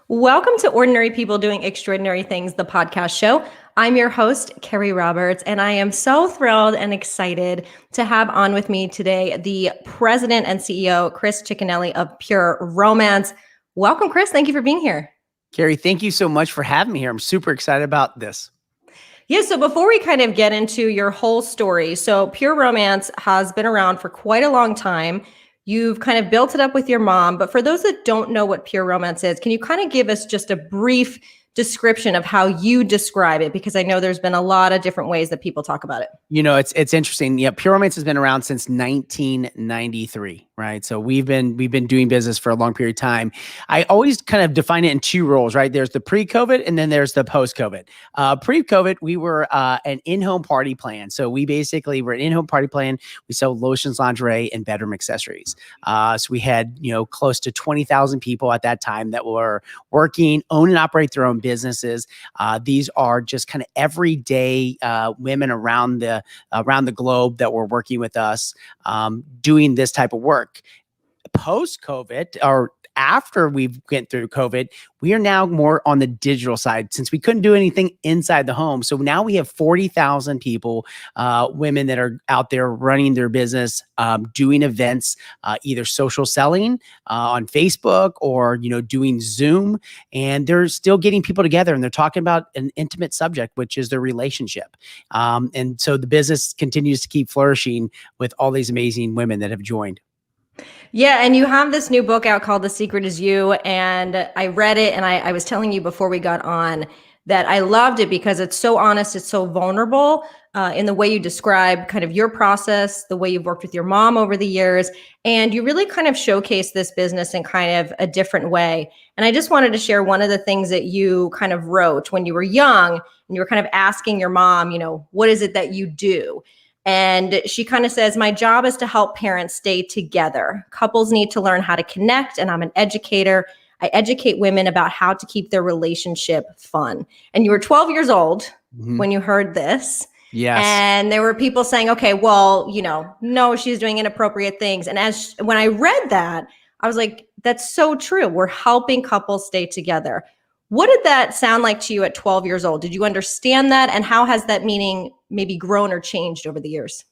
Welcome to Ordinary People Doing Extraordinary Things, the podcast show. I'm your host, Carrie Roberts, and I am so thrilled and excited to have on with me today the president and CEO, Chris Cicchinelli of Pure Romance. Welcome, Chris. Thank you for being here. Carrie, thank you so much for having me here. I'm super excited about this. Yeah, so before we kind of get into your whole story, so Pure Romance has been around for quite a long time. You've kind of built it up with your mom, but for those that don't know what Pure Romance is, can you kind of give us just a brief description of how you describe it? Because I know there's been a lot of different ways that people talk about it. You know, it's interesting. Yeah, Pure Romance has been around since 1993, right? So we've been doing business for a long period of time. I always kind of define it in two roles, right? There's the pre-COVID and then there's the post-COVID. Pre-COVID, we were an in-home party plan. So we basically were an in-home party plan. We sell lotions, lingerie, and bedroom accessories. So we had, close to 20,000 people at that time that were working, own and operate their own businesses. These are just kind of everyday women around the globe that were working with us, doing this type of work. Post-COVID, or after we went through COVID, we are now more on the digital side since we couldn't do anything inside the home. So now we have 40,000 people, women that are out there running their business, doing events, either social selling on Facebook or, doing Zoom. And they're still getting people together and they're talking about an intimate subject, which is their relationship. And so the business continues to keep flourishing with all these amazing women that have joined. Yeah, and you have this new book out called The Secret Is You, and I read it, and I was telling you before we got on that I loved it because it's so honest, it's so vulnerable in the way you describe kind of your process, the way you've worked with your mom over the years, and you really kind of showcase this business in kind of a different way. And I just wanted to share one of the things that you kind of wrote when you were young, and you were kind of asking your mom, what is it that you do? And she kind of says, my job is to help parents stay together. Couples need to learn how to connect, and I'm an educator. I educate women about how to keep their relationship fun. And you were 12 years old when you heard this. Yes. And there were people saying, okay, well, no, she's doing inappropriate things. And when I read that, I was like, that's so true. We're helping couples stay together. What did that sound like to you at 12 years old? Did you understand that? And how has that meaning maybe grown or changed over the years?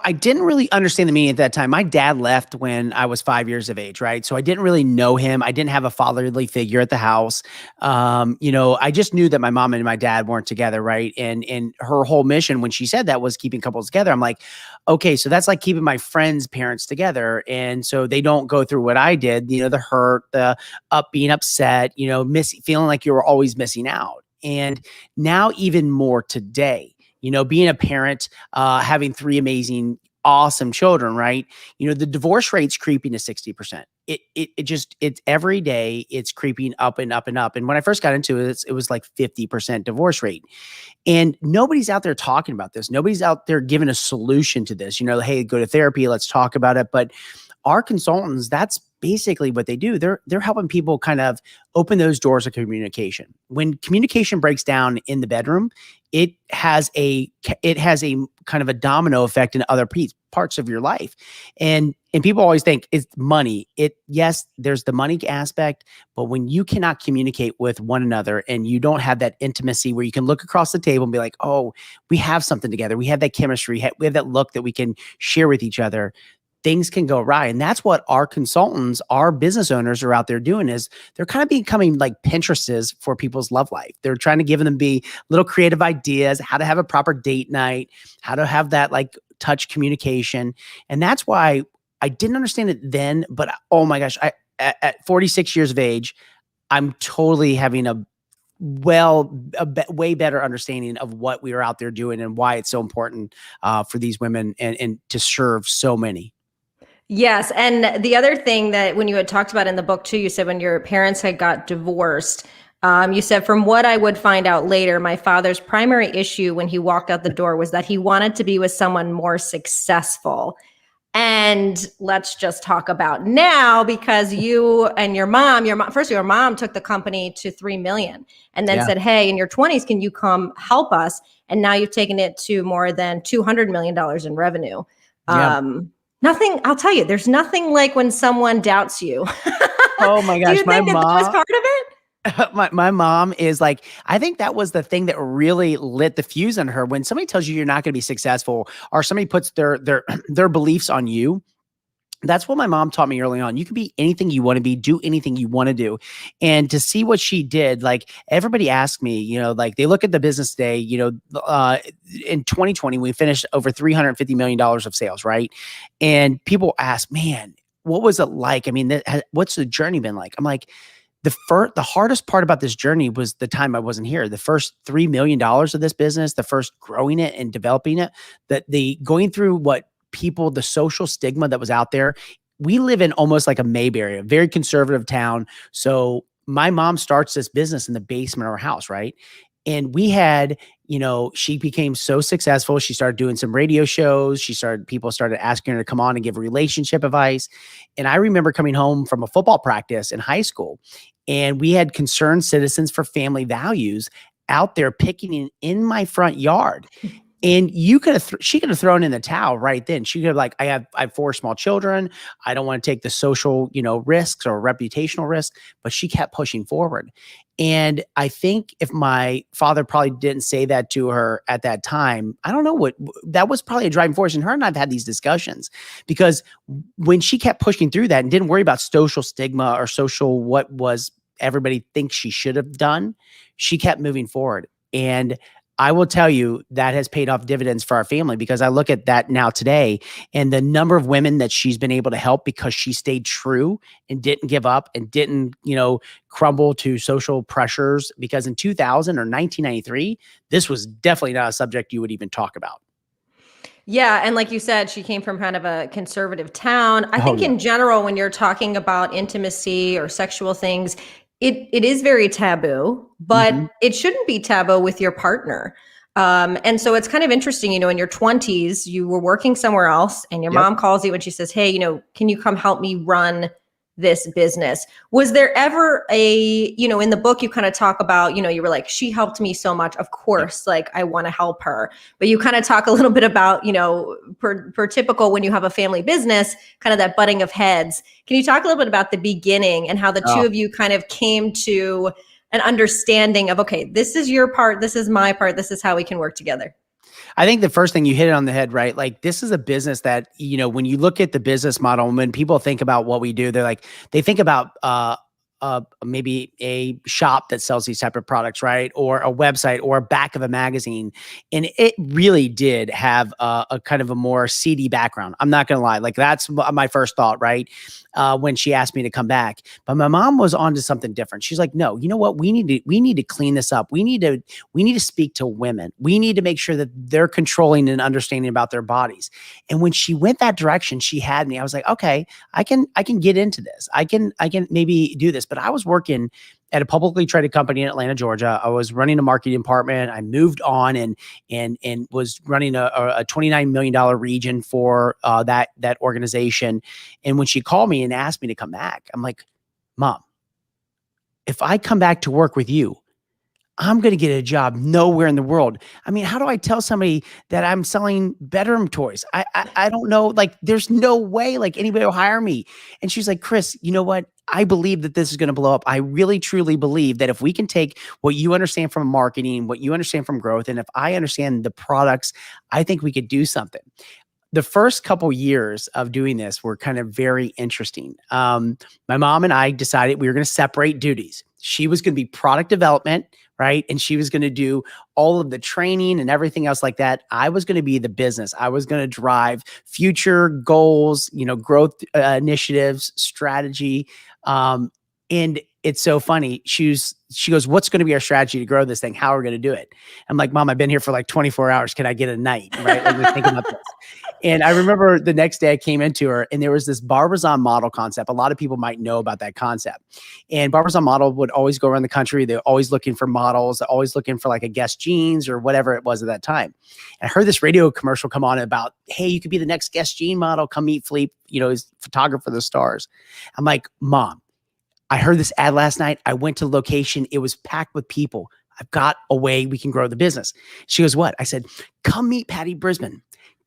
I didn't really understand the meaning at that time. My dad left when I was 5 years of age, right? So I didn't really know him. I didn't have a fatherly figure at the house. I just knew that my mom and my dad weren't together, right? And her whole mission when she said that was keeping couples together. I'm like, okay, so that's like keeping my friends' parents together. And so they don't go through what I did, the hurt, the being upset, feeling like you were always missing out. And now even more today, being a parent, having three amazing, awesome children, right? The divorce rate's creeping to 60%. It's every day it's creeping up and up and up. And when I first got into it, it was like 50% divorce rate. And nobody's out there talking about this. Nobody's out there giving a solution to this. Hey, go to therapy, let's talk about it. But our consultants, that's basically what they do. They're helping people kind of open those doors of communication. When communication breaks down in the bedroom, it has a kind of a domino effect in other parts of your life. And people always think it's money. Yes, there's the money aspect, but when you cannot communicate with one another and you don't have that intimacy where you can look across the table and be like, oh, we have something together. We have that chemistry. We have that look that we can share with each other. Things can go awry. And that's what our consultants, our business owners are out there doing is they're kind of becoming like Pinterests for people's love life. They're trying to give them little creative ideas, how to have a proper date night, how to have that like touch communication. And that's why I didn't understand it then, but oh my gosh, at 46 years of age, I'm totally having a way better understanding of what we are out there doing and why it's so important for these women and to serve so many. Yes. And the other thing that when you had talked about in the book too, you said when your parents had got divorced, you said, from what I would find out later, my father's primary issue when he walked out the door was that he wanted to be with someone more successful. And let's just talk about now, because you and your mom, your mom took the company to 3 million and then said, hey, in your 20s, can you come help us? And now you've taken it to more than $200 million in revenue. I'll tell you, there's nothing like when someone doubts you. Oh my gosh, Do you think that was part of it? My mom is like, I think that was the thing that really lit the fuse on her. When somebody tells you you're not going to be successful, or somebody puts their their beliefs on you, that's what my mom taught me early on. You can be anything you want to be, do anything you want to do. And to see what she did, like everybody asked me, like they look at the business today, in 2020, we finished over $350 million of sales, right? And people ask, man, what was it like? I mean, what's the journey been like? I'm like, the hardest part about this journey was the time I wasn't here. The first $3 million of this business, the first growing it and developing it, that the going through what people, the social stigma that was out there. We live in almost like a Mayberry, a very conservative town. So my mom starts this business in the basement of our house, right? And we had, she became so successful. She started doing some radio shows. People started asking her to come on and give relationship advice. And I remember coming home from a football practice in high school, and we had concerned citizens for family values out there picking in my front yard. And she could have thrown in the towel right then. She could have like, I have 4 small children. I don't want to take the social, risks or reputational risks, but she kept pushing forward. And I think if my father probably didn't say that to her at that time, I don't know that was probably a driving force. And her and I've had these discussions, because when she kept pushing through that and didn't worry about social stigma or social, what was everybody thinks she should have done, she kept moving forward. And I will tell you that has paid off dividends for our family, because I look at that now today and the number of women that she's been able to help because she stayed true and didn't give up and didn't, crumble to social pressures. Because in 2000 or 1993, this was definitely not a subject you would even talk about. Yeah. And like you said, she came from kind of a conservative town. I Oh think yeah. in general, when you're talking about intimacy or sexual things, it is very taboo, but Mm-hmm. it shouldn't be taboo with your partner. And so it's kind of interesting, in your 20s, you were working somewhere else and your Yep. mom calls you and she says, hey, can you come help me run this business? Was there ever in the book, you kind of talk about, you were like, she helped me so much. Of course, like I want to help her. But you kind of talk a little bit about, per typical, when you have a family business, kind of that butting of heads. Can you talk a little bit about the beginning and how the two Oh, of you kind of came to an understanding of, okay, this is your part, this is my part, this is how we can work together? I think the first thing, you hit it on the head, right? Like this is a business that, when you look at the business model and when people think about what we do, they think about, maybe a shop that sells these type of products, right? Or a website or a back of a magazine. And it really did have a kind of a more seedy background. I'm not going to lie. Like that's my first thought, right? When she asked me to come back, but my mom was onto something different. She's like, no, you know what? We need to clean this up. We need to speak to women. We need to make sure that they're controlling and understanding about their bodies. And when she went that direction, she had me. I was like, okay, I can get into this. I can maybe do this. But I was working at a publicly traded company in Atlanta, Georgia. I was running a marketing department. I moved on and was running a $29 million region for that organization. And when she called me and asked me to come back, I'm like, Mom, if I come back to work with you, I'm going to get a job nowhere in the world. I mean, how do I tell somebody that I'm selling bedroom toys? I don't know. Like, there's no way like anybody will hire me. And she's like, Chris, you know what? I believe that this is going to blow up. I really, truly believe that if we can take what you understand from marketing, what you understand from growth, and if I understand the products, I think we could do something. The first couple years of doing this were kind of very interesting. My mom and I decided we were going to separate duties. She was going to be product development, right? And she was going to do all of the training and everything else like that. I was going to be the business. I was going to drive future goals, growth initiatives, strategy. And it's so funny. She goes, what's going to be our strategy to grow this thing? How are we going to do it? I'm like, Mom, I've been here for like 24 hours. Can I get a night? Right? Like, we're thinking about this. And I remember the next day I came into her and there was this Barbizon model concept. A lot of people might know about that concept. And Barbizon model would always go around the country. They're always looking for models. They're always looking for like a Guess Jeans or whatever it was at that time. And I heard this radio commercial come on about, hey, you could be the next Guess Jean model. Come meet Philippe, his photographer for the stars. I'm like, Mom, I heard this ad last night. I went to the location. It was packed with people. I've got a way we can grow the business. She goes, what? I said, come meet Patty Brisben.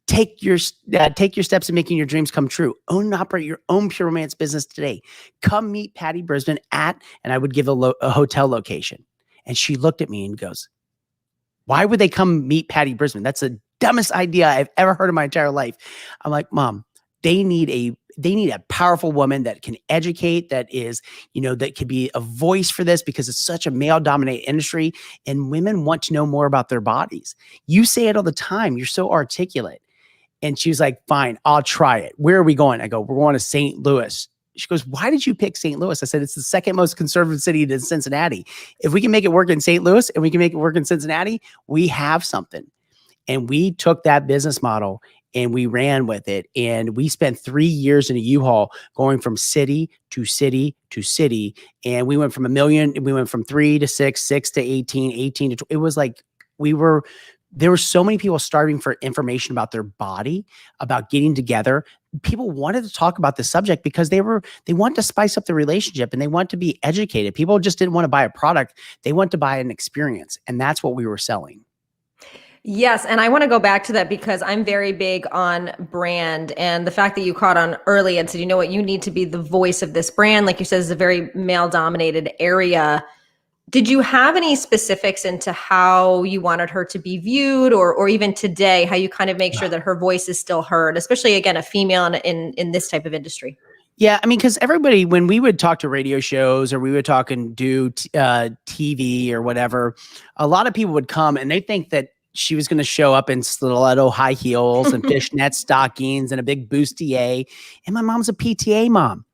take your steps in making your dreams come true. Own and operate your own pure romance business today. Come meet Patty Brisben at, and I would give a hotel location. And she looked at me and goes, why would they come meet Patty Brisben? That's the dumbest idea I've ever heard in my entire life. I'm like, Mom, they need a powerful woman that can educate, that is, that could be a voice for this, because it's such a male dominated industry and women want to know more about their bodies. You say it all the time. You're so articulate. And she was like, fine, I'll try it. Where are we going? I go, we're going to St. Louis. She goes, why did you pick St. Louis? I said, it's the second most conservative city to Cincinnati. If we can make it work in St. Louis and we can make it work in Cincinnati, we have something. And we took that business model and we ran with it. And we spent 3 years in a U-Haul going from city to city to city. And we went from 1 million, we went from 3 to 6, 6 to 18, 18 to 20. It was like there were so many people starving for information about their body, about getting together. People wanted to talk about the subject because they wanted to spice up the relationship and they want to be educated. People just didn't want to buy a product. They want to buy an experience. And that's what we were selling. Yes. And I want to go back to that because I'm very big on brand, and the fact that you caught on early and said, you know what, you need to be the voice of this brand. Like you said, it's a very male dominated area. Did you have any specifics into how you wanted her to be viewed, or even today, how you kind of make sure that her voice is still heard, especially, again, a female in this type of industry? Yeah, I mean, because everybody, when we would talk to radio shows or we would talk and do TV or whatever, a lot of people would come and they think that she was going to show up in stiletto high heels and fishnet stockings and a big bustier. And my mom's a PTA mom.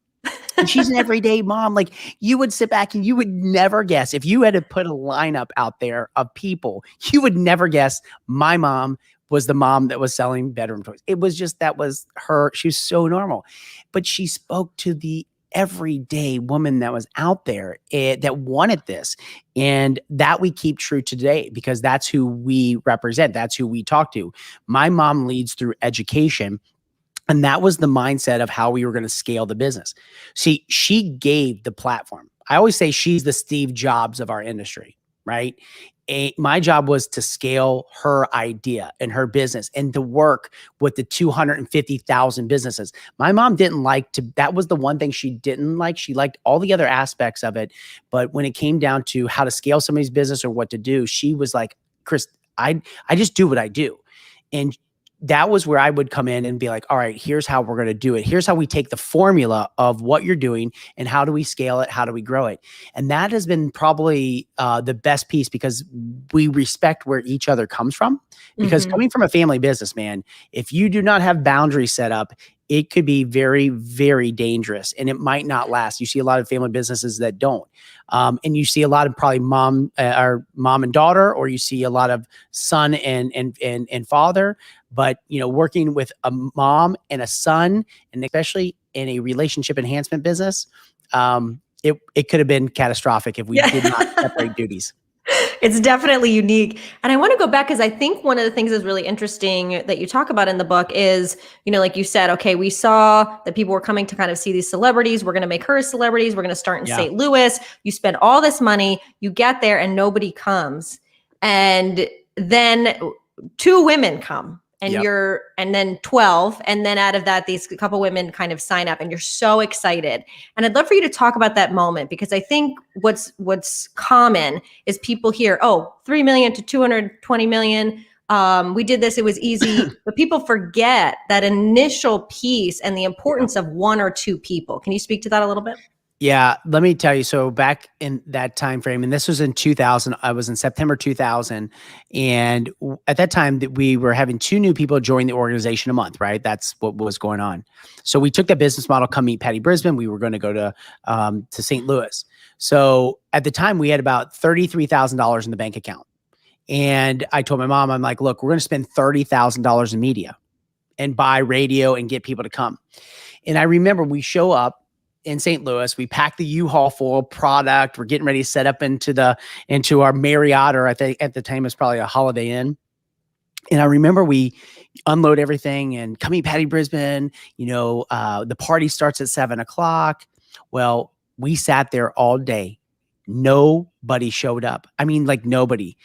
And she's an everyday mom. Like, you would sit back and you would never guess, if you had to put a lineup out there of people, you would never guess my mom was the mom that was selling bedroom toys. It was just, that was her. She was so normal, but she spoke to the everyday woman that was out there that wanted this. And that we keep true today because that's who we represent. That's who we talk to. My mom leads through education. And that was the mindset of how we were going to scale the business. See, she gave the platform. I always say she's the Steve Jobs of our industry, right? My job was to scale her idea and her business and to work with the 250,000 businesses. My mom didn't like to, that was the one thing she didn't like. She liked all the other aspects of it. But when it came down to how to scale somebody's business or what to do, she was like, Chris, I just do what I do. And that was where I would come in and be like, all right, here's how we're going to do it. Here's how we take the formula of what you're doing and how do we scale it? How do we grow it? And that has been probably the best piece because we respect where each other comes from. Because coming from a family business, man, if you do not have boundaries set up, it could be very, very dangerous and it might not last. You see a lot of family businesses that don't. And you see a lot of probably mom and daughter, or you see a lot of son and father. But, working with a mom and a son, and especially in a relationship enhancement business, it could have been catastrophic if we did not separate duties. It's definitely unique. And I want to go back because I think one of the things that's really interesting that you talk about in the book is, like you said, okay, we saw that people were coming to kind of see these celebrities. We're going to make her celebrities. We're going to start in St. Louis. You spend all this money, you get there and nobody comes. And then 2 women come. And and then 12. And then out of that, these couple women kind of sign up and you're so excited. And I'd love for you to talk about that moment, because I think what's common is people hear, 3 million to 220 million. We did this, it was easy, but people forget that initial piece and the importance of 1 or 2 people. Can you speak to that a little bit? Yeah, let me tell you. So back in that time frame, and this was in 2000, I was in September 2000, and at that time that we were having 2 new people join the organization a month, right? That's what was going on. So we took that business model, come meet Patty Brisben. We were going to go to St. Louis. So at the time we had about $33,000 in the bank account. And I told my mom, I'm like, look, we're going to spend $30,000 in media and buy radio and get people to come. And I remember we show up in St. Louis, we pack the U-Haul full of product. We're getting ready to set up into our Marriott, or I think at the time it was probably a Holiday Inn. And I remember we unload everything and come meet Patty Brisben. The party starts at 7:00. Well, we sat there all day. Nobody showed up. I mean, like nobody.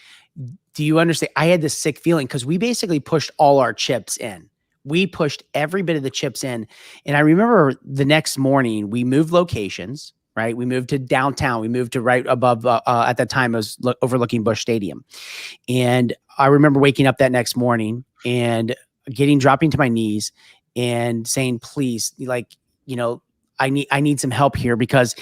Do you understand? I had this sick feeling because we basically pushed all our chips in. we pushed every bit of the chips in. And I remember the next morning we moved locations, right? We moved to downtown. We moved to right above, at that time it was overlooking Busch Stadium. And I remember waking up that next morning and dropping to my knees and saying, please, like, I need some help here, because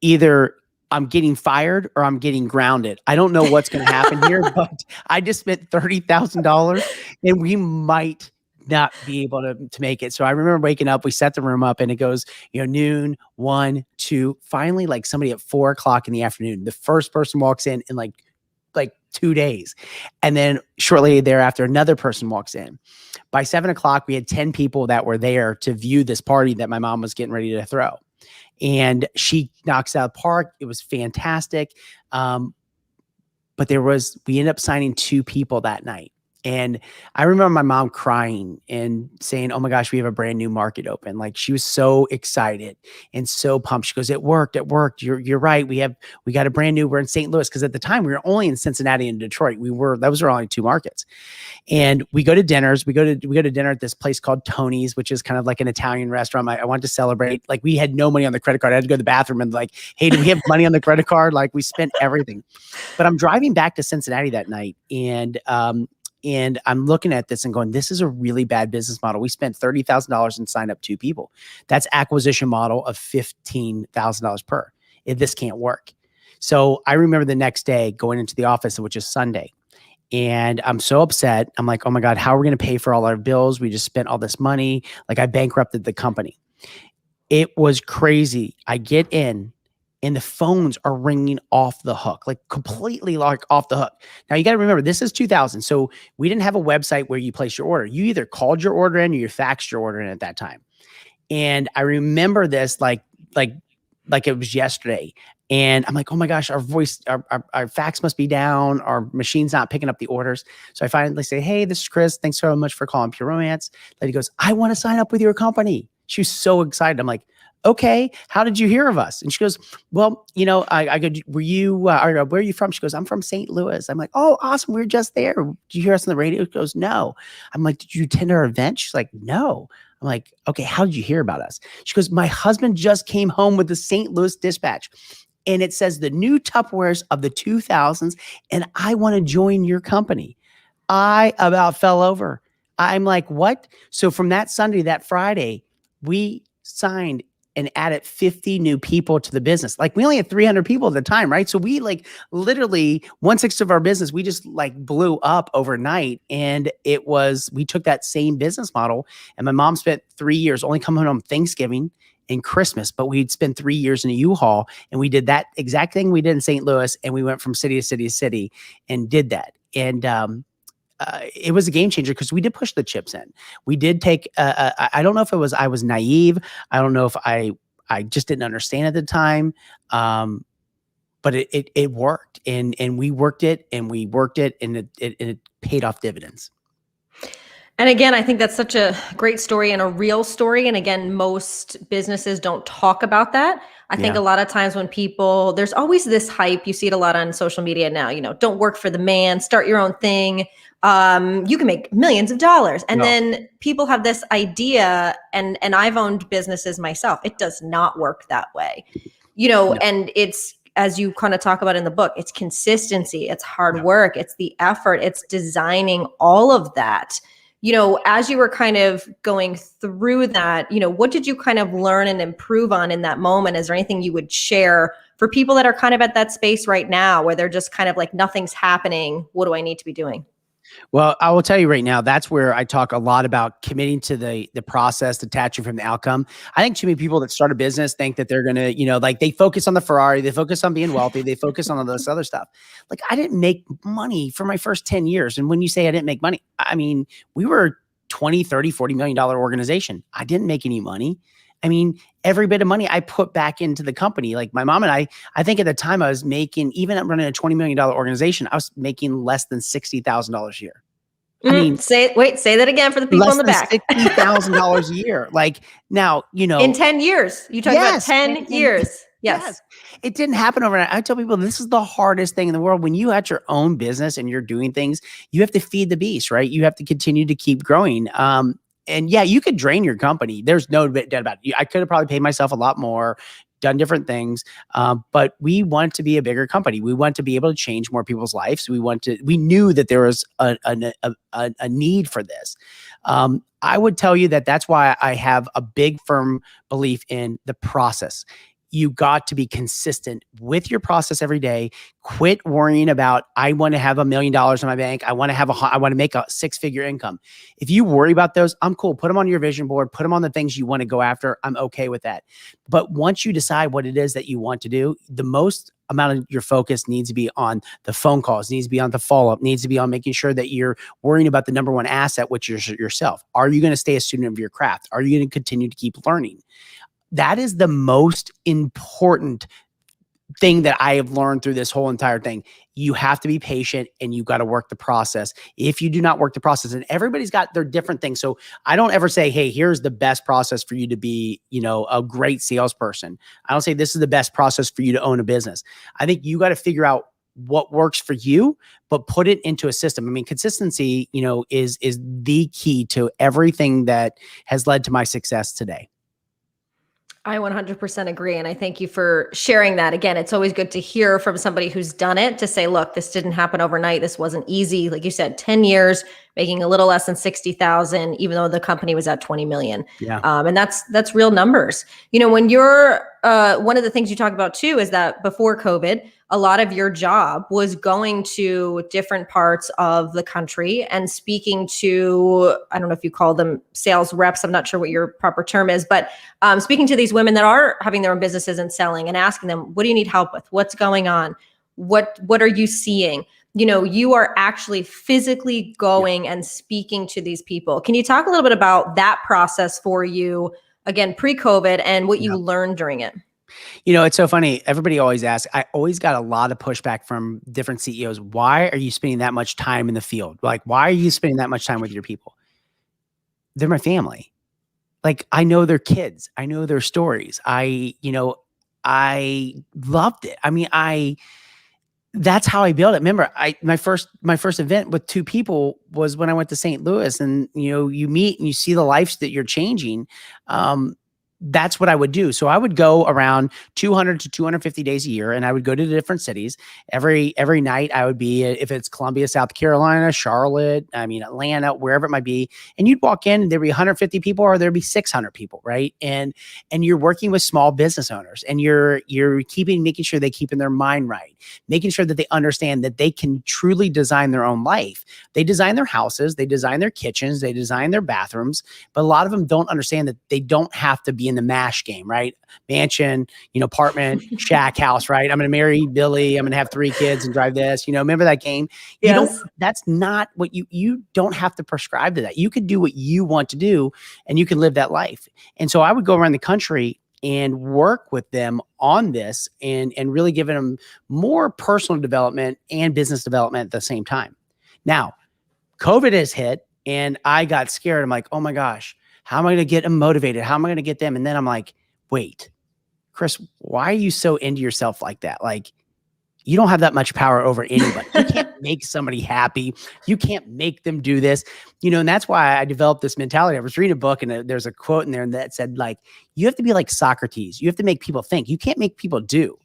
either I'm getting fired or I'm getting grounded. I don't know what's going to happen here, but I just spent $30,000 and we might not be able to make it. So I remember waking up, we set the room up, and it goes, noon, 1, 2, finally, like somebody at 4 o'clock in the afternoon, the first person walks in like 2 days. And then shortly thereafter, another person walks in. By 7 o'clock, we had 10 people that were there to view this party that my mom was getting ready to throw. And she knocks out the park. It was fantastic. But we ended up signing 2 people that night. And I remember my mom crying and saying, oh my gosh, we have a brand new market open. Like, she was so excited and so pumped. She goes, it worked. You're right. We're in St. Louis. Cause at the time we were only in Cincinnati and Detroit. Those were only 2 markets. And we go to dinners. We go to dinner at this place called Tony's, which is kind of like an Italian restaurant. I wanted to celebrate. Like, we had no money on the credit card. I had to go to the bathroom and like, hey, do we have money on the credit card? Like, we spent everything. But I'm driving back to Cincinnati that night, and I'm looking at this and going, this is a really bad business model. We spent $30,000 and signed up 2 people. That's acquisition model of $15,000 per. This can't work. So I remember the next day going into the office, which is Sunday, and I'm so upset. I'm like, oh my God, how are we going to pay for all our bills? We just spent all this money. Like, I bankrupted the company. It was crazy. I get in, and the phones are ringing off the hook, like completely like off the hook. Now you got to remember, this is 2000. So we didn't have a website where you place your order. You either called your order in or you faxed your order in at that time. And I remember this like it was yesterday. And I'm like, oh my gosh, our fax must be down. Our machine's not picking up the orders. So I finally say, hey, this is Chris. Thanks so much for calling Pure Romance. Lady goes, I want to sign up with your company. She was so excited. I'm like, okay, how did you hear of us? And she goes, well, I go, where are you from? She goes, I'm from St. Louis. I'm like, oh, awesome. We were just there. Did you hear us on the radio? She goes, no. I'm like, did you attend our event? She's like, no. I'm like, okay, how did you hear about us? She goes, my husband just came home with the St. Louis Dispatch, and it says the new Tupperwares of the 2000s, and I want to join your company. I about fell over. I'm like, what? So from that Sunday, that Friday, we signed and added 50 new people to the business. Like, we only had 300 people at the time, right? So we like literally 1/6 of our business, we just like blew up overnight. And we took that same business model, and my mom spent 3 years only coming home Thanksgiving and Christmas, but we'd spent 3 years in a U-Haul, and we did that exact thing we did in St. Louis. And we went from city to city to city and did that. And, it was a game changer, because we did push the chips in. We did take, I don't know if I was naive. I don't know if I just didn't understand at the time. But it worked, and we worked it, and it paid off dividends. And again, I think that's such a great story and a real story. And again, most businesses don't talk about that. I think a lot of times when there's always this hype, you see it a lot on social media now, don't work for the man, start your own thing. You can make millions of dollars. And then people have this idea, and I've owned businesses myself. It does not work that way, and it's, as you kind of talk about in the book, it's consistency, it's hard work, it's the effort, it's designing all of that. As you were kind of going through that, what did you kind of learn and improve on in that moment? Is there anything you would share for people that are kind of at that space right now where they're just kind of like, nothing's happening? What do I need to be doing? Well, I will tell you right now, that's where I talk a lot about committing to the process, detaching from the outcome. I think too many people that start a business think that they're going to, like, they focus on the Ferrari, they focus on being wealthy, they focus on all this other stuff. Like, I didn't make money for my first 10 years. And when you say I didn't make money, I mean, we were 20, 30, $40 million organization. I didn't make any money. I mean, every bit of money I put back into the company. Like, my mom and I think at the time I was making, even at running a $20 million organization, I was making less than $60,000 a year. I mean, say that again for the people in the back. $60,000 a year. Like, now, in 10 years, you talked about 10 years. Yes. It didn't happen overnight. I tell people, this is the hardest thing in the world. When you had your own business and you're doing things, you have to feed the beast, right? You have to continue to keep growing. and yeah, you could drain your company. There's no doubt about it. I could have probably paid myself a lot more, done different things. But we want to be a bigger company. We want to be able to change more people's lives. We knew that there was a need for this. I would tell you that that's why I have a big, firm belief in the process. You got to be consistent with your process every day. Quit worrying about, I want to have $1 million in my bank. I want to make a 6-figure income. If you worry about those, I'm cool. Put them on your vision board, put them on the things you want to go after. I'm okay with that. But once you decide what it is that you want to do, the most amount of your focus needs to be on the phone calls, needs to be on the follow-up, needs to be on making sure that you're worrying about the number one asset, which is yourself. Are you going to stay a student of your craft? Are you going to continue to keep learning? That is the most important thing that I have learned through this whole entire thing. You have to be patient and you got to work the process. If you do not work the process, and everybody's got their different things. So I don't ever say, hey, here's the best process for you to be, a great salesperson. I don't say this is the best process for you to own a business. I think you got to figure out what works for you, but put it into a system. I mean, consistency, is the key to everything that has led to my success today. I 100% agree. And I thank you for sharing that. Again, it's always good to hear from somebody who's done it, to say, look, this didn't happen overnight. This wasn't easy. Like you said, 10 years, making a little less than 60,000, even though the company was at 20 million. Yeah. And that's real numbers. When you're, one of the things you talk about too, is that before COVID, a lot of your job was going to different parts of the country and speaking to, I don't know if you call them sales reps, I'm not sure what your proper term is, but speaking to these women that are having their own businesses and selling, and asking them, what do you need help with? What's going on? What are you seeing? You are actually physically going and speaking to these people. Can you talk a little bit about that process for you, again, pre-COVID, and what you learned during it? It's so funny. Everybody always asks, I always got a lot of pushback from different CEOs. Why are you spending that much time in the field? Like, why are you spending that much time with your people? They're my family. Like, I know their kids. I know their stories. I loved it. I mean, that's how I built it. Remember, my first event with 2 people was when I went to St. Louis, and you meet and you see the lives that you're changing. That's what I would do. So I would go around 200 to 250 days a year, and I would go to different cities. Every night I would be, if it's Columbia, South Carolina, Charlotte, Atlanta, wherever it might be. And you'd walk in and there'd be 150 people, or there'd be 600 people, right? And you're working with small business owners, and you're making sure they keep in their mind right, making sure that they understand that they can truly design their own life. They design their houses, they design their kitchens, they design their bathrooms, but a lot of them don't understand that they don't have to be in the MASH game, right? Mansion, apartment, shack house, right? I'm going to marry Billy. I'm going to have 3 kids and drive this. Remember that game? Yes. That's not what you don't have to prescribe to that. You could do what you want to do, and you can live that life. And so I would go around the country and work with them on this, and really giving them more personal development and business development at the same time. Now, COVID has hit, and I got scared. I'm like, oh my gosh, how am I going to get them motivated? How am I going to get them? And then I'm like, wait, Chris, why are you so into yourself like that? Like, you don't have that much power over anybody. You can't make somebody happy. You can't make them do this, and that's why I developed this mentality. I was reading a book, and there's a quote in there that said, like, you have to be like Socrates. You have to make people think. You can't make people do.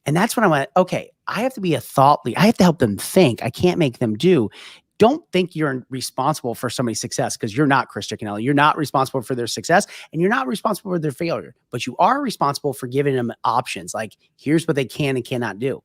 And that's when I went, okay, I have to be a thought leader. I have to help them think. I can't make them do. Don't think you're responsible for somebody's success, because you're not, Chris Cicchinelli. You're not responsible for their success, and you're not responsible for their failure, but you are responsible for giving them options. Like, here's what they can and cannot do.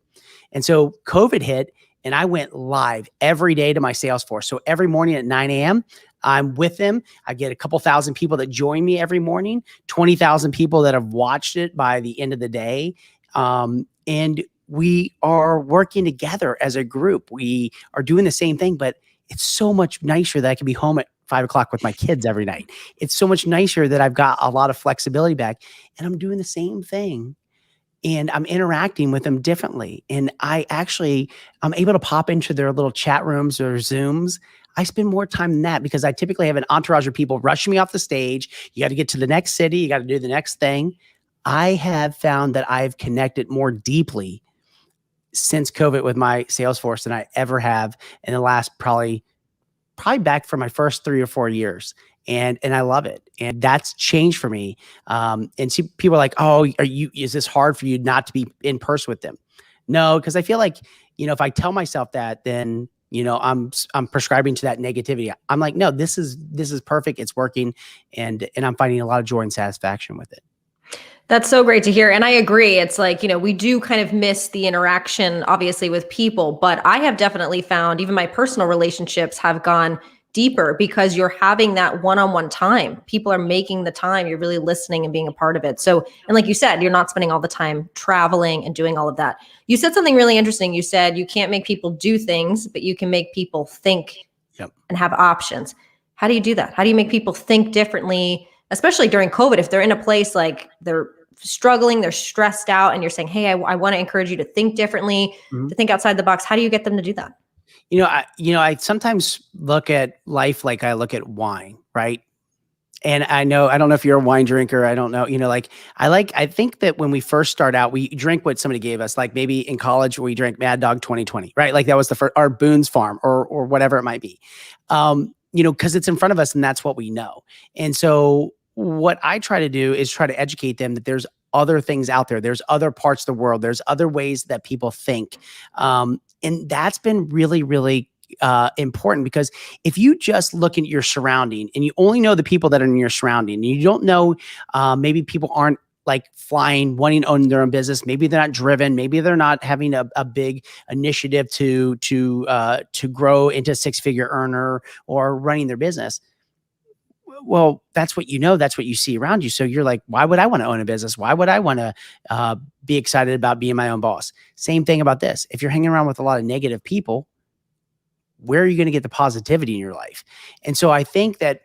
And so COVID hit, and I went live every day to my sales force. So every morning at 9 a.m., I'm with them. I get a couple thousand people that join me every morning, 20,000 people that have watched it by the end of the day. And we are working together as a group. We are doing the same thing, but it's so much nicer that I can be home at 5 o'clock with my kids every night. It's so much nicer that I've got a lot of flexibility back, and I'm doing the same thing, and I'm interacting with them differently. And I'm able to pop into their little chat rooms or Zooms. I spend more time than that, because I typically have an entourage of people rushing me off the stage. You got to get to the next city. You got to do the next thing. I have found that I've connected more deeply since COVID with my sales force than I ever have in the last probably back for my first 3 or 4 years. and I love it. And that's changed for me. And see, people are like, oh, is this hard for you not to be in person with them? No, because I feel like, if I tell myself that, then, I'm prescribing to that negativity. I'm like, no, this is perfect. It's working. And I'm finding a lot of joy and satisfaction with it. That's so great to hear. And I agree. It's like, we do kind of miss the interaction, obviously, with people. But I have definitely found even my personal relationships have gone deeper because you're having that one-on-one time. People are making the time. You're really listening and being a part of it. So, and like you said, you're not spending all the time traveling and doing all of that. You said something really interesting. You said you can't make people do things, but you can make people think Yep. and have options. How do you do that? How do you make people think differently, especially during COVID? If they're in a place like they're struggling, they're stressed out, and you're saying, hey, I want to encourage you to think differently, to think outside the box. How do you get them to do that? I sometimes look at life like I look at wine, right? And I don't know if you're a wine drinker. I don't know, I think that when we first start out, we drink what somebody gave us, like maybe in college we drank Mad Dog 2020, right? Like that was the first, or Boone's Farm or whatever it might be. Cause it's in front of us and that's what we know. And so what I try to do is try to educate them that there's other things out there. There's other parts of the world. There's other ways that people think. And that's been really, really important, because if you just look at your surrounding and you only know the people that are in your surrounding, and you don't know, maybe people aren't like flying, wanting to own their own business. Maybe they're not driven. Maybe they're not having a big initiative to grow into a 6-figure earner or running their business. Well, that's what that's what you see around you. So you're like, why would I want to own a business? Why would I want to be excited about being my own boss? Same thing about this. If you're hanging around with a lot of negative people, where are you going to get the positivity in your life? And so I think that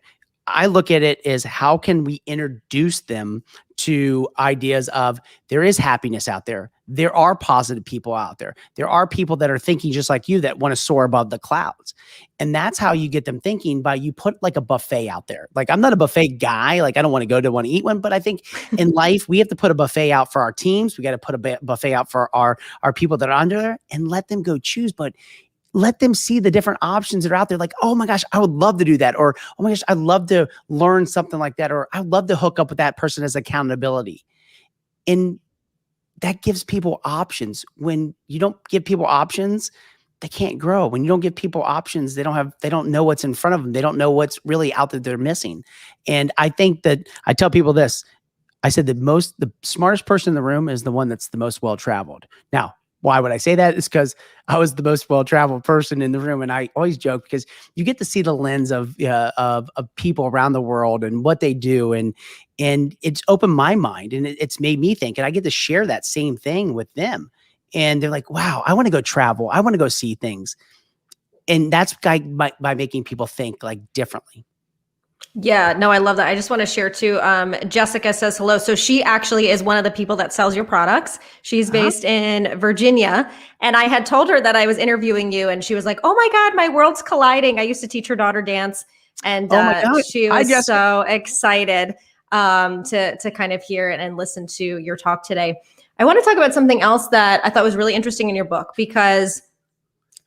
I look at it as, how can we introduce them to ideas of there is happiness out there. There are positive people out there. There are people that are thinking just like you that want to soar above the clouds. And that's how you get them thinking, by you put like a buffet out there. Like, I'm not a buffet guy. Like, I don't want to go to want to eat one, but I think in life, we have to put a buffet out for our teams. We got to put a buffet out for our people that are under there, and let them go choose. But let them see the different options that are out there. Like, oh my gosh, I would love to do that. Or, oh my gosh, I'd love to learn something like that. Or I'd love to hook up with that person as accountability. And that gives people options. When you don't give people options, they can't grow. When you don't give people options, they don't know what's in front of them. They don't know what's really out there they're missing. And I think that I tell people this. I said the smartest person in the room is the one that's the most well-traveled. Now, why would I say that? It's because I was the most well-traveled person in the room. And I always joke, because you get to see the lens of people around the world and what they do. And it's opened my mind, and it's made me think, and I get to share that same thing with them. And they're like, wow, I want to go travel. I want to go see things. And that's by making people think like differently. Yeah, no, I love that. I just want to share too. Jessica says hello. So she actually is one of the people that sells your products. She's based in Virginia. And I had told her that I was interviewing you, and she was like, oh my God, my world's colliding. I used to teach her daughter dance. And Oh my God. she was so excited to kind of hear it and listen to your talk today. I want to talk about something else that I thought was really interesting in your book, because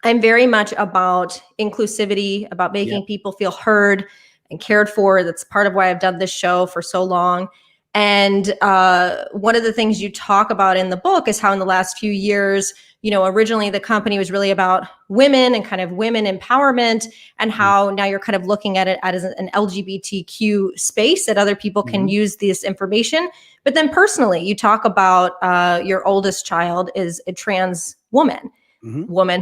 I'm very much about inclusivity, about making people feel heard and cared for. That's part of why I've done this show for so long. And one of the things you talk about in the book is how in the last few years, originally the company was really about women and kind of women empowerment, and how now you're kind of looking at it as an LGBTQ space that other people can use this information. But then personally, you talk about your oldest child is a trans woman.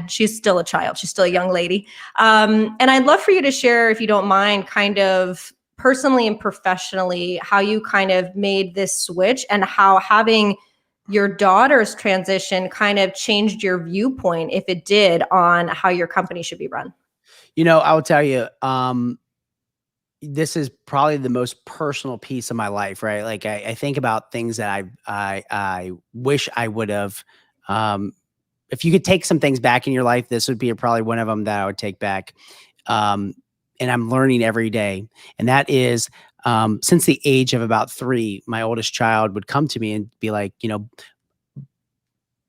She's still a child. She's still a young lady. And I'd love for you to share, if you don't mind, kind of personally and professionally, how you kind of made this switch, and how having your daughter's transition kind of changed your viewpoint, if it did, on how your company should be run. I will tell you, this is probably the most personal piece of my life, right? Like, I think about things that I wish I would have, if you could take some things back in your life, this would be probably one of them that I would take back. And I'm learning every day. And that is, since the age of about 3, my oldest child would come to me and be like,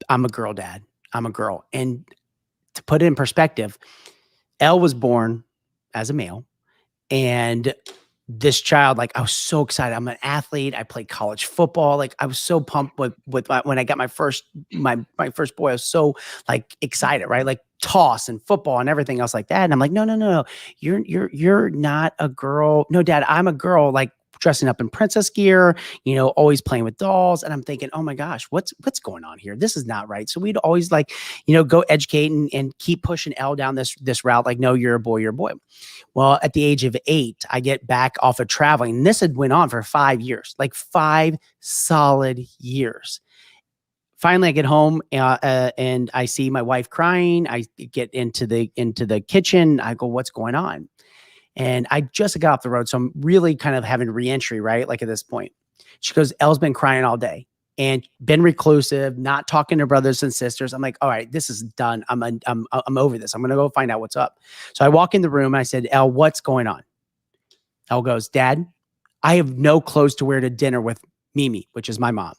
I'm a girl, Dad. I'm a girl. And to put it in perspective, Elle was born as a male, and this child, like I was so excited. I'm an athlete. I played college football. Like I was so pumped when I got my first boy. I was so like excited, right? Like toss and football and everything else like that. And I'm like, no, no, no, no. You're not a girl. No, dad, I'm a girl. Like dressing up in princess gear, always playing with dolls. And I'm thinking, oh my gosh, what's going on here? This is not right. So we'd always like, go educate and keep pushing Elle down this route. Like, no, you're a boy, you're a boy. Well, at the age of 8, I get back off of traveling. And this had went on for 5 years, like 5 solid years. Finally, I get home and I see my wife crying. I get into the kitchen. I go, what's going on? And I just got off the road. So I'm really kind of having reentry, right? Like at this point, she goes, Elle's been crying all day and been reclusive, not talking to brothers and sisters. I'm like, all right, this is done. I'm over this. I'm going to go find out what's up. So I walk in the room and I said, Elle, what's going on? Elle goes, Dad, I have no clothes to wear to dinner with Mimi, which is my mom.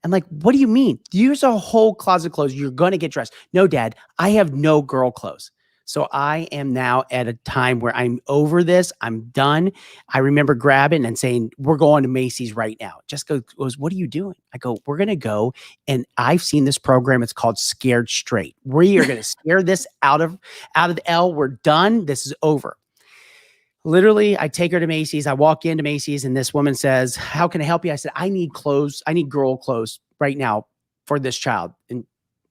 I'm like, what do you mean? Use a whole closet of clothes. You're going to get dressed. No, Dad, I have no girl clothes. So I am now at a time where I'm over this. I'm done. I remember grabbing and saying, we're going to Macy's right now. Jessica goes, what are you doing? I go, we're going to go. And I've seen this program. It's called Scared Straight. We are going to scare this out of Elle. We're done. This is over. Literally, I take her to Macy's. I walk into Macy's and this woman says, how can I help you? I said, I need clothes. I need girl clothes right now for this child. And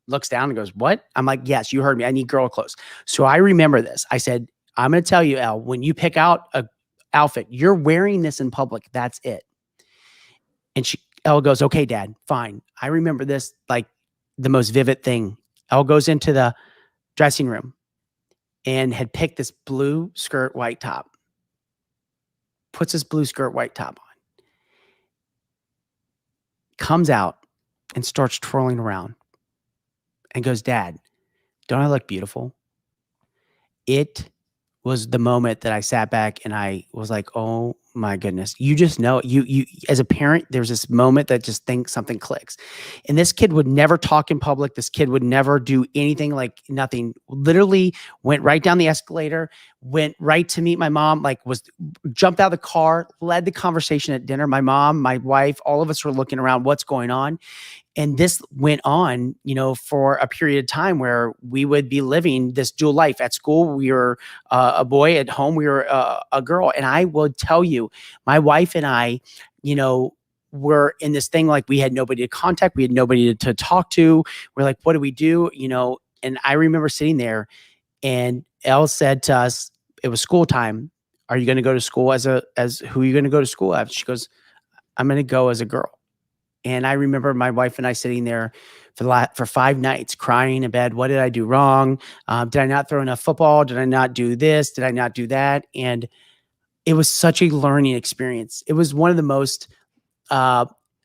looks down and goes, what? I'm like, yes, you heard me. I need girl clothes. So I remember this. I said, I'm going to tell you, Elle, when you pick out a outfit, you're wearing this in public. That's it. And Elle goes, okay, Dad, fine. I remember this like the most vivid thing. Elle goes into the dressing room and had picked this blue skirt, white top. Puts this blue skirt, white top on. Comes out and starts twirling around. And goes, Dad, don't I look beautiful? It was the moment that I sat back and I was like, oh my goodness. You just know, you as a parent, there's this moment that just thinks something clicks. And this kid would never talk in public. This kid would never do anything, like nothing. Literally went right down the escalator, went right to meet my mom, jumped out of the car, led the conversation at dinner. My mom, my wife, all of us were looking around, what's going on? And this went on, for a period of time where we would be living this dual life. At school, we were a boy. At home, we were a girl. And I would tell you, my wife and I, were in this thing, like we had nobody to contact. We had nobody to talk to. We're like, what do we do? And I remember sitting there and Elle said to us, it was school time. Are you going to go to school as who are you going to go to school as? She goes, I'm going to go as a girl. And I remember my wife and I sitting there for 5 nights crying in bed. What did I do wrong? Did I not throw enough football? Did I not do this? Did I not do that? And it was such a learning experience. It was one of the most,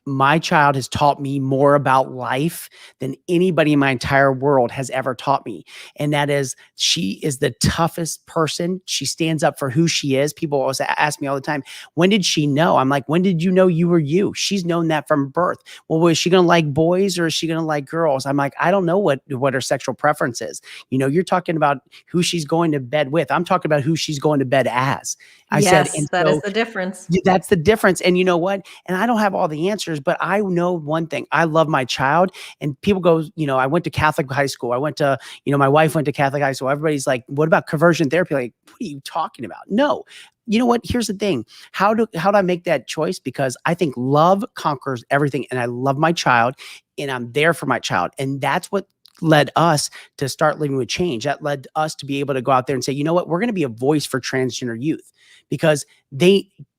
my child has taught me more about life than anybody in my entire world has ever taught me. And that is, she is the toughest person. She stands up for who she is. People always ask me all the time, when did she know? I'm like, when did you know you were you? She's known that from birth. Well, was she going to like boys or is she going to like girls? I'm like, I don't know what her sexual preference is. You're talking about who she's going to bed with. I'm talking about who she's going to bed as. Yes, that is the difference. That's the difference. And you know what? And I don't have all the answers, but I know one thing. I love my child. And people go, I went to Catholic high school. I went to, my wife went to Catholic high school. Everybody's like, what about conversion therapy? Like, what are you talking about? No. You know what? Here's the thing. How do I make that choice? Because I think love conquers everything. And I love my child and I'm there for my child. And that's what led us to start living with change. That led us to be able to go out there and say, you know what? We're going to be a voice for transgender youth, because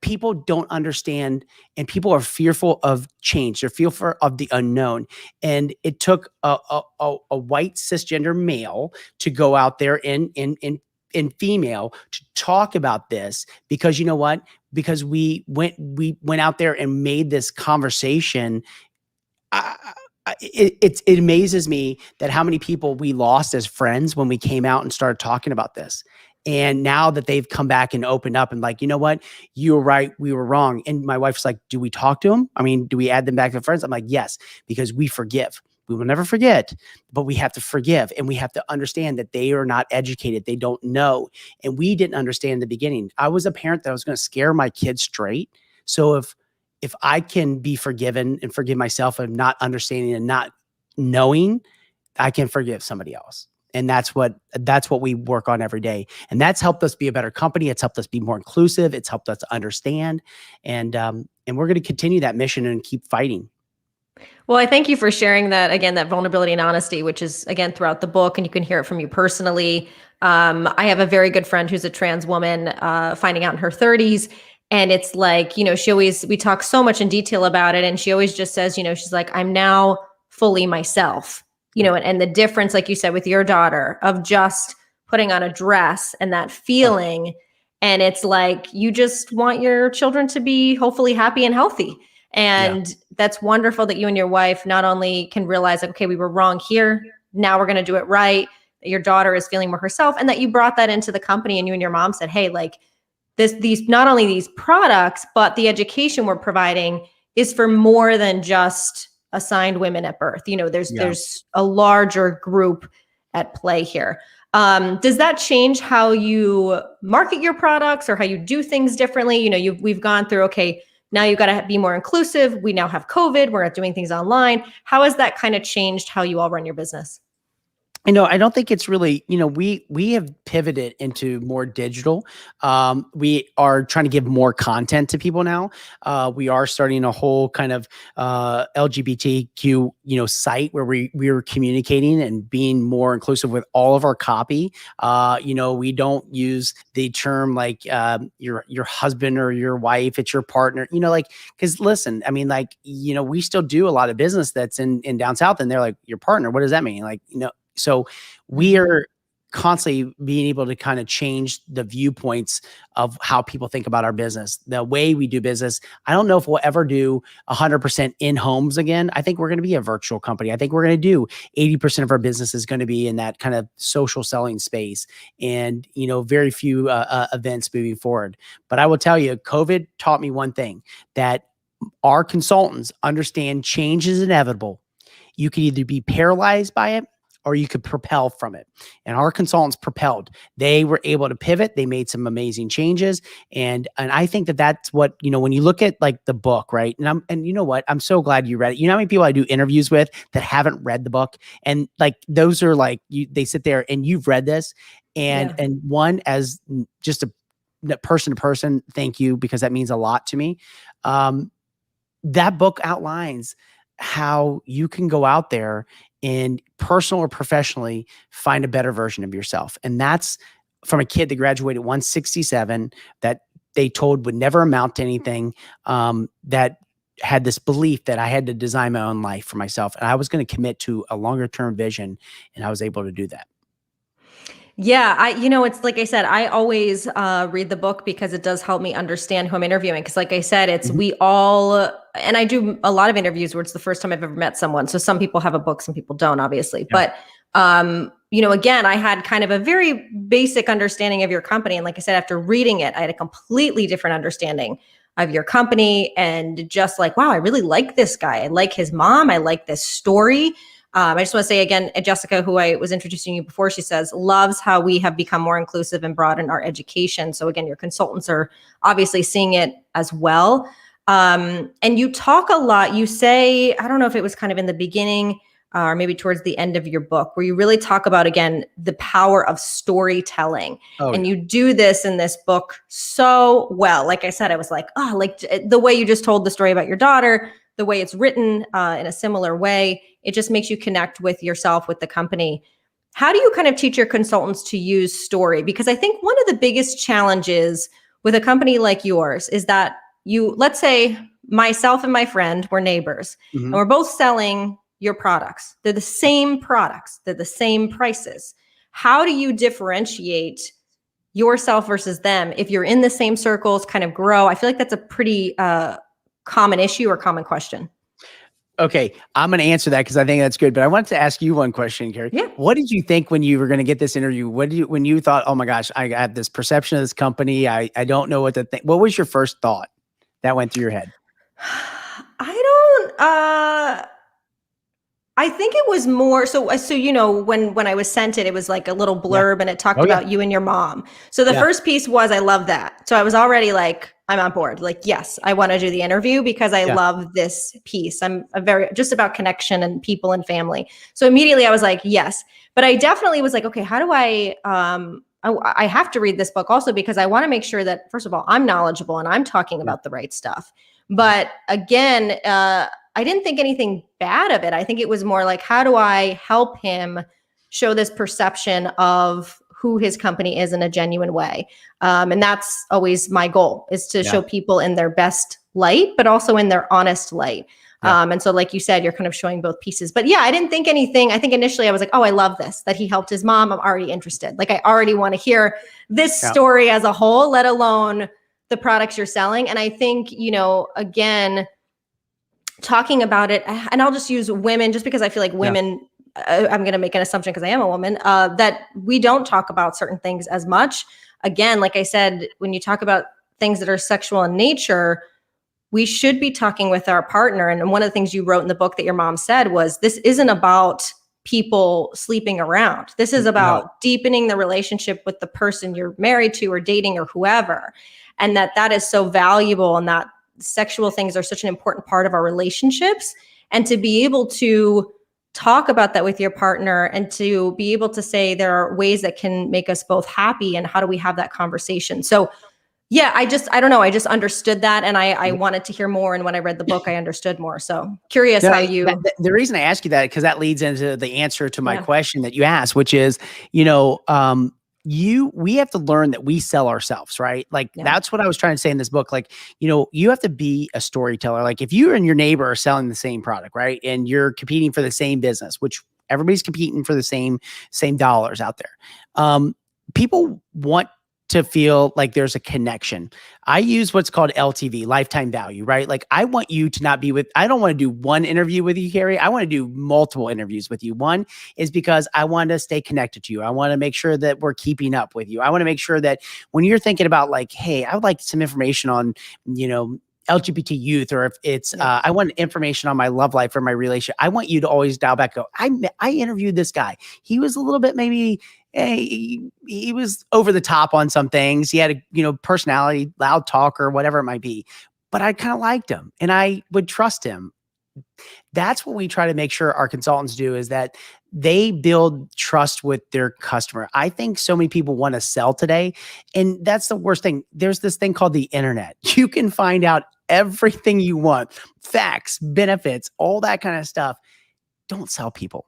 people don't understand and people are fearful of change. They're fearful of the unknown. And it took a white cisgender male to go out there and female to talk about this, because you know what? Because we went out there and made this conversation. It amazes me that how many people we lost as friends when we came out and started talking about this. And now that they've come back and opened up and like, you know what, you were right, we were wrong. And my wife's like, do we talk to them? I mean, do we add them back to friends? I'm like, yes, because we forgive. We will never forget, but we have to forgive, and we have to understand that they are not educated. They don't know. And we didn't understand in the beginning. I was a parent that was going to scare my kids straight. So if I can be forgiven and forgive myself of not understanding and not knowing, I can forgive somebody else. And that's what we work on every day. And that's helped us be a better company. It's helped us be more inclusive. It's helped us understand. And we're going to continue that mission and keep fighting. Well, I thank you for sharing that again, that vulnerability and honesty, which is again throughout the book, and you can hear it from you personally. I have a very good friend who's a trans woman, finding out in her 30s. And it's like, we talk so much in detail about it. And she always just says, she's like, I'm now fully myself, and the difference, like you said, with your daughter of just putting on a dress and that feeling. And it's like, you just want your children to be hopefully happy and healthy. And that's wonderful that you and your wife not only can realize, like, okay, we were wrong here. Now we're going to do it right. That your daughter is feeling more herself, and that you brought that into the company, and you and your mom said, hey, like these, not only these products, but the education we're providing is for more than just assigned women at birth. There's a larger group at play here. Does that change how you market your products or how you do things differently? We've gone through, okay, now you've got to be more inclusive. We now have COVID. We're not doing things online. How has that kind of changed how you all run your business? I don't think it's really, we have pivoted into more digital. We are trying to give more content to people now. We are starting a whole kind of LGBTQ, site where we are communicating and being more inclusive with all of our copy. We don't use the term like your husband or your wife, it's your partner, because listen, I mean, we still do a lot of business that's in down south, and they're like, your partner, what does that mean? So we are constantly being able to kind of change the viewpoints of how people think about our business, the way we do business. I don't know if we'll ever do 100% in homes again. I think we're going to be a virtual company. I think we're going to do 80% of our business is going to be in that kind of social selling space, and, very few events moving forward. But I will tell you, COVID taught me one thing, that our consultants understand change is inevitable. You can either be paralyzed by it, or you could propel from it. And our consultants propelled. They were able to pivot. They made some amazing changes. And I think that that's what, when you look at like the book, right? And you know what? I'm so glad you read it. You know how many people I do interviews with that haven't read the book? And like, those are like, they sit there and you've read this. And one, as just a person to person, thank you, because that means a lot to me. That book outlines how you can go out there and personal or professionally find a better version of yourself. And that's from a kid that graduated 167 that they told would never amount to anything, that had this belief that I had to design my own life for myself. And I was going to commit to a longer term vision. And I was able to do that. Yeah, it's like I said, I always read the book because it does help me understand who I'm interviewing. Because like I said, it's we all, and I do a lot of interviews where it's the first time I've ever met someone. So some people have a book, some people don't, obviously. Yeah. But, again, I had kind of a very basic understanding of your company. And like I said, after reading it, I had a completely different understanding of your company, and just like, wow, I really like this guy. I like his mom. I like this story. I just want to say again, Jessica, who I was introducing you before, she says, loves how we have become more inclusive and broadened our education. So again, your consultants are obviously seeing it as well. And you talk a lot, you say, I don't know if it was kind of in the beginning or maybe towards the end of your book, where you really talk about, again, the power of storytelling. And you do this in this book so well. Like I said, I was like, like the way you just told the story about your daughter, the way it's written in a similar way, it just makes you connect with yourself, with the company. How do you kind of teach your consultants to use story? Because I think one of the biggest challenges with a company like yours is that let's say myself and my friend, we're neighbors, and we're both selling your products. They're the same products. They're the same prices. How do you differentiate yourself versus them if you're in the same circles, kind of grow? I feel like that's a pretty common issue or common question. Okay, I'm going to answer that because I think that's good. But I wanted to ask you one question, Carrie. Yeah. What did you think when you were going to get this interview? When you thought, oh my gosh, I have this perception of this company, I don't know what to think. What was your first thought that went through your head? I think it was more so you know when I was sent it, it was like a little Yeah. blurb and it talked Oh yeah. about you and your mom. So the Yeah. first piece was I love that. So I was already like I'm on board. Like yes, I want to do the interview because I Yeah. love this piece. I'm a very just about connection and people and family. So immediately I was like yes, but I definitely was like okay, how do I have to read this book also because I want to make sure that first of all I'm knowledgeable and I'm talking Yeah. about the right stuff. But again, I didn't think anything bad of it. I think it was more like, how do I help him show this perception of who his company is in a genuine way? And that's always my goal is to Yeah. show people in their best light, but also in their honest light. Yeah. And so, like you said, you're kind of showing both pieces. But yeah, I didn't think anything. I think initially I was like, oh, I love this, that he helped his mom. I'm already interested. Like, I already want to hear this Yeah. story as a whole, let alone the products you're selling. And I think, you know, again, talking about it, and I'll just use women just because I feel like Yeah. women, I'm going to make an assumption because I am a woman, that we don't talk about certain things as much. Again, like I said, when you talk about things that are sexual in nature, we should be talking with our partner. And one of the things you wrote in the book that your mom said was this isn't about people sleeping around. This is No. about deepening the relationship with the person you're married to or dating or whoever. And that is so valuable and that sexual things are such an important part of our relationships. And to be able to talk about that with your partner and to be able to say there are ways that can make us both happy and how do we have that conversation. So yeah, I don't know. I just understood that and I wanted to hear more. And when I read the book, I understood more. So curious No, how you, the reason I ask you that, because that leads into the answer to my yeah, question that you asked, which is, you know, we have to learn that we sell ourselves, right? Like yeah, that's what I was trying to say in this book. Like, you know, you have to be a storyteller. Like if you and your neighbor are selling the same product, right? And you're competing for the same business, which everybody's competing for the same dollars out there. People want to feel like there's a connection. I use what's called LTV, lifetime value, right? Like I want you to not be with, I don't want to do one interview with you, Carrie. I want to do multiple interviews with you. One is because I want to stay connected to you. I want to make sure that we're keeping up with you. I want to make sure that when you're thinking about like, hey, I would like some information on, you know, LGBT youth, or if it's, yeah, I want information on my love life or my relationship. I want you to always dial back. Go, I interviewed this guy. He was a little bit maybe he was over the top on some things. He had a, you know, personality, loud talker, whatever it might be, but I kind of liked him and I would trust him. That's what we try to make sure our consultants do, is that they build trust with their customer. I think so many people want to sell today, and that's the worst thing. There's this thing called the internet. You can find out everything you want, facts, benefits, all that kind of stuff. Don't sell people.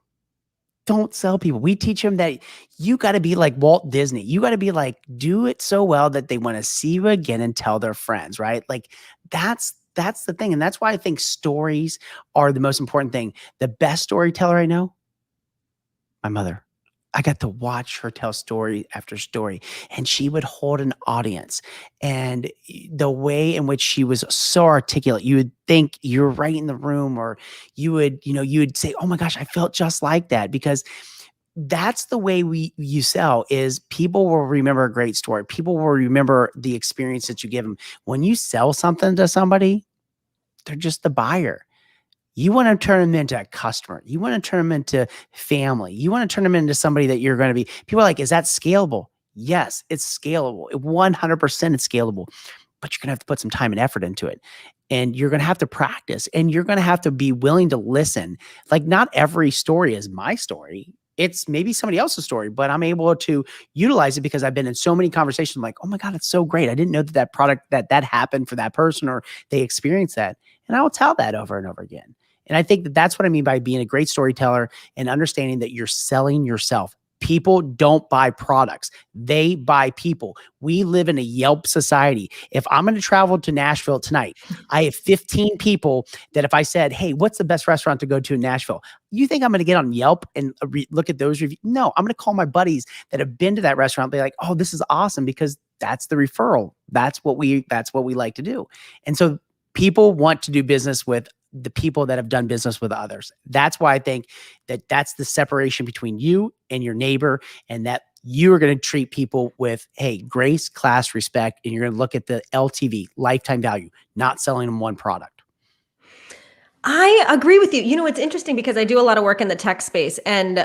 Don't sell people. We teach them that you got to be like Walt Disney. You got to be like, do it so well that they want to see you again and tell their friends, right? Like that's the thing. And that's why I think stories are the most important thing. The best storyteller I know, my mother. I got to watch her tell story after story, and she would hold an audience. And the way in which she was so articulate, you would think you're right in the room, or you would, you know, you would say, "Oh my gosh, I felt just like that," because that's the way you sell. Is people will remember a great story. People will remember the experience that you give them. When you sell something to somebody, they're just the buyer. You want to turn them into a customer. You want to turn them into family. You want to turn them into somebody that you're going to be. People are like, is that scalable? Yes, it's scalable. 100% it's scalable, but you're going to have to put some time and effort into it. And you're going to have to practice, and you're going to have to be willing to listen. Like not every story is my story. It's maybe somebody else's story, but I'm able to utilize it because I've been in so many conversations. I'm like, oh my God, it's so great. I didn't know that product that happened for that person, or they experienced that. And I will tell that over and over again. And I think that that's what I mean by being a great storyteller and understanding that you're selling yourself. People don't buy products. They buy people. We live in a Yelp society. If I'm going to travel to Nashville tonight, I have 15 people that if I said, hey, what's the best restaurant to go to in Nashville? You think I'm going to get on Yelp and look at those reviews? No, I'm going to call my buddies that have been to that restaurant and be like, oh, this is awesome, because that's the referral. That's what we like to do. And so people want to do business with the people that have done business with others. That's why I think that that's the separation between you and your neighbor, and that you are going to treat people with, hey, grace, class, respect, and you're going to look at the LTV, lifetime value, not selling them one product. I agree with you. It's interesting because I do a lot of work in the tech space, and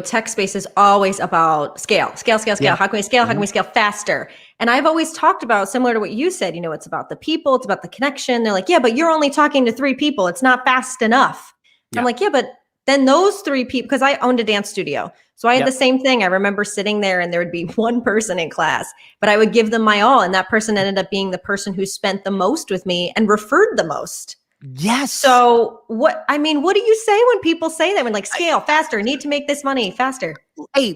tech space is always about scale, scale, scale, scale. Yeah. How can we scale? How can Mhm. we scale faster? And I've always talked about, similar to what you said, it's about the people, it's about the connection. They're like, yeah, but you're only talking to 3 people. It's not fast enough. I'm Yeah. like, yeah, but then those 3 people, because I owned a dance studio. So I had the Yep. same thing. I remember sitting there and there would be one person in class, but I would give them my all. And that person ended up being the person who spent the most with me and referred the most. Yes. So what do you say when people say that? When like scale faster, need to make this money faster? Hey,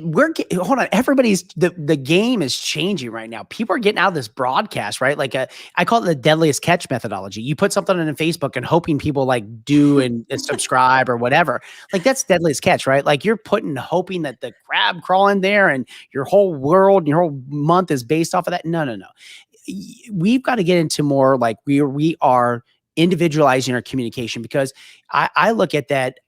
hold on. Everybody's the game is changing right now. People are getting out of this broadcast, right? Like I call it the deadliest catch methodology. You put something on Facebook and hoping people like do and subscribe or whatever. Like that's deadliest catch, right? Like you're hoping that the crab crawl in there and your whole world, your whole month is based off of that. No, no, no. We've got to get into more like we are individualizing our communication because I look at that.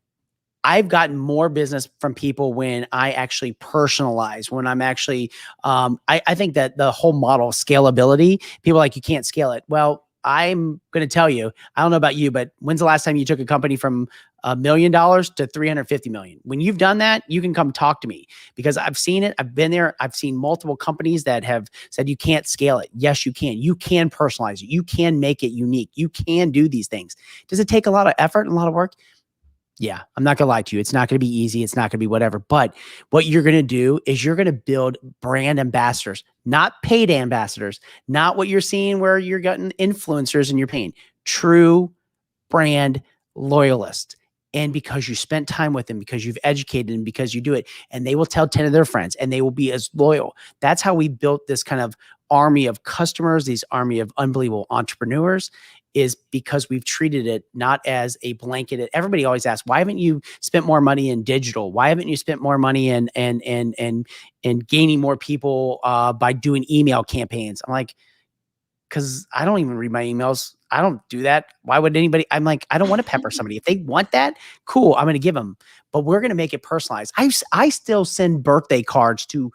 I've gotten more business from people when I actually personalize, when I'm actually, I think that the whole model of scalability, people are like, you can't scale it. Well, I'm going to tell you, I don't know about you, but when's the last time you took a company from $1 million to 350 million? When you've done that, you can come talk to me because I've seen it. I've been there. I've seen multiple companies that have said you can't scale it. Yes, you can. You can personalize it. You can make it unique. You can do these things. Does it take a lot of effort and a lot of work? Yeah, I'm not gonna lie to you. It's not gonna be easy. It's not gonna be whatever. But what you're gonna do is you're gonna build brand ambassadors, not paid ambassadors, not what you're seeing where you're getting influencers and you're paying. True brand loyalists. And because you spent time with them, because you've educated them, because you do it, and they will tell 10 of their friends and they will be as loyal. That's how we built this kind of army of customers, these army of unbelievable entrepreneurs, is because we've treated it not as a blanket. Everybody always asks, why haven't you spent more money in digital? Why haven't you spent more money in gaining more people by doing email campaigns? I'm like, because I don't even read my emails. I don't do that. Why would anybody? I'm like, I don't want to pepper somebody. If they want that, cool. I'm going to give them, but we're going to make it personalized. I still send birthday cards to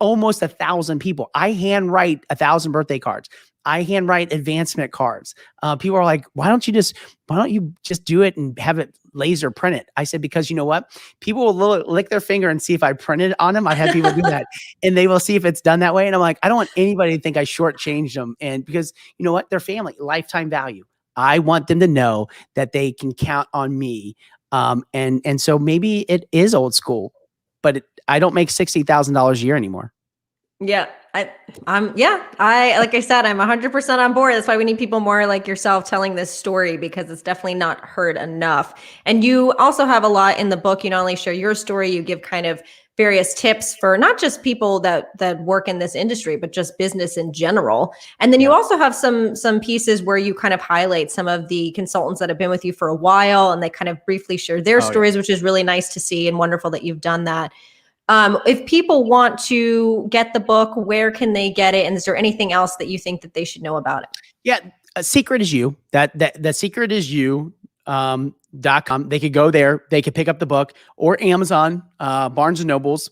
almost 1,000 people. I handwrite 1,000 birthday cards. I handwrite advancement cards. People are like, why don't you just do it and have it laser print it? I said, because you know what? People will lick their finger and see if I printed on them. I've had people do that and they will see if it's done that way. And I'm like, I don't want anybody to think I shortchanged them. And because you know what? They're family, lifetime value. I want them to know that they can count on me. And so maybe it is old school, but I don't make $60,000 a year anymore. Yeah. I like I said, I'm 100% on board. That's why we need people more like yourself telling this story because it's definitely not heard enough. And you also have a lot in the book. You not only share your story, you give kind of various tips for not just people that work in this industry, but just business in general. And then you also have some pieces where you kind of highlight some of the consultants that have been with you for a while and they kind of briefly share their stories, which is really nice to see and wonderful that you've done that. If people want to get the book, where can they get it? And is there anything else that you think that they should know about it? Yeah. A secret is you. The secret is you. .com. They could go there. They could pick up the book or Amazon, Barnes and Nobles.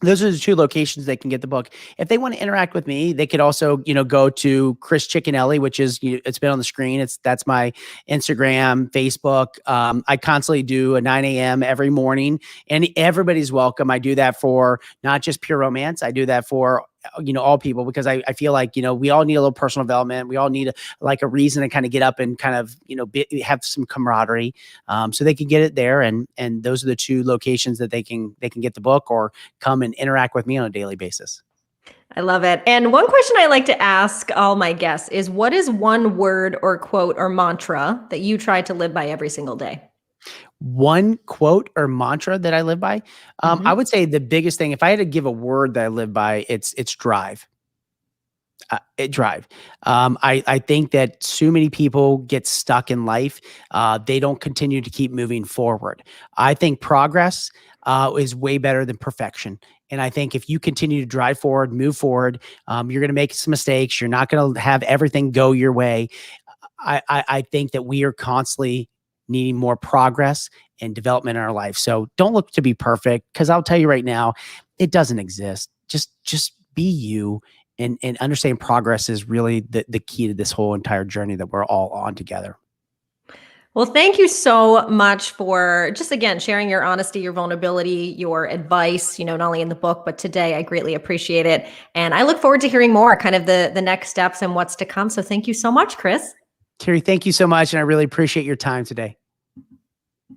Those are the two locations they can get the book. If they want to interact with me, they could also, go to Chris Cicchinelli, which is, it's been on the screen. That's my Instagram, Facebook. I constantly do a 9 a.m. every morning and everybody's welcome. I do that for not just pure romance. I do that for all people, because I feel like, we all need a little personal development. We all need a reason to kind of get up and kind of, have some camaraderie. So they can get it there. And those are the two locations that they can get the book or come and interact with me on a daily basis. I love it. And one question I like to ask all my guests is, what is one word or quote or mantra that you try to live by every single day? One quote or mantra that I live by. I would say the biggest thing, if I had to give a word that I live by, it's drive. Drive. I think that so many people get stuck in life. They don't continue to keep moving forward. I think progress is way better than perfection. And I think if you continue to drive forward, move forward, you're going to make some mistakes. You're not going to have everything go your way. I think that we are constantly needing more progress and development in our life. So don't look to be perfect, because I'll tell you right now, it doesn't exist. Just be you and understand progress is really the key to this whole entire journey that we're all on together. Well, thank you so much for just again sharing your honesty, your vulnerability, your advice, not only in the book, but today. I greatly appreciate it. And I look forward to hearing more, kind of the next steps and what's to come. So thank you so much, Chris. Carrie, thank you so much. And I really appreciate your time today.